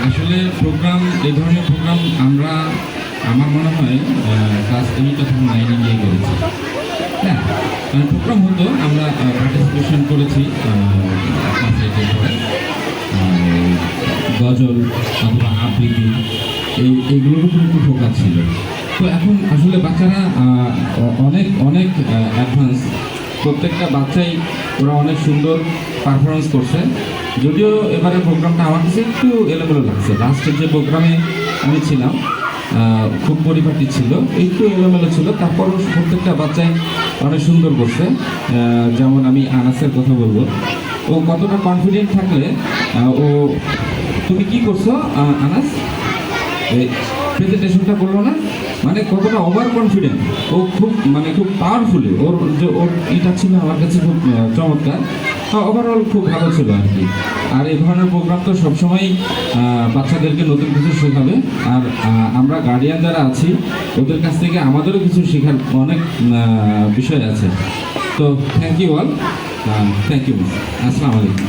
আসলে প্রোগ্রাম, এই ধরনের প্রোগ্রাম আমরা, আমার মনে হয় ক্লাস 8 অথবা 9 গিয়ে করেছি। হ্যাঁ, প্রোগ্রাম হতো, আমরা পার্টিসিপেশন করেছি ক্লাস 8-এর পরে। গজল অথবা আবৃত্তি এইগুলোর উপর একটু ফোকাস ছিল। তো এখন আসলে বাচ্চারা অনেক অনেক অ্যাডভান্স, প্রত্যেকটা বাচ্চাই ওরা অনেক সুন্দর পারফরমেন্স করছে। যদিও এবারের প্রোগ্রামটা আমার কাছে একটু এলোমেলো লাগছে। লাস্টের যে প্রোগ্রামে আমি ছিলাম খুব পরিপাটি ছিল, একটু এলোমেলো ছিল, তারপরও প্রত্যেকটা বাচ্চাই অনেক সুন্দর করছে। যেমন আমি আনাসের কথা বলবো, ও কতটা কনফিডেন্ট থাকলে ও, তুমি কি করছো আনাস, প্রেজেন্টেশনটা করলো না, মানে কতটা ওভার কনফিডেন্ট ও, খুব মানে খুব পাওয়ারফুলি ওর যে ওর এটা ছিল আমার কাছে খুব চমৎকার। ওভারঅল খুব ভালো ছিল আর কি। আর এই ধরনের প্রোগ্রাম তো সবসময়ই বাচ্চাদেরকে নতুন কিছু শেখাবে। আর আমরা গার্ডিয়ান যারা আছি ওদের কাছ থেকে আমাদেরও কিছু শেখার অনেক বিষয় আছে। তো thank you all, thank you, আসসালামু আলাইকুম।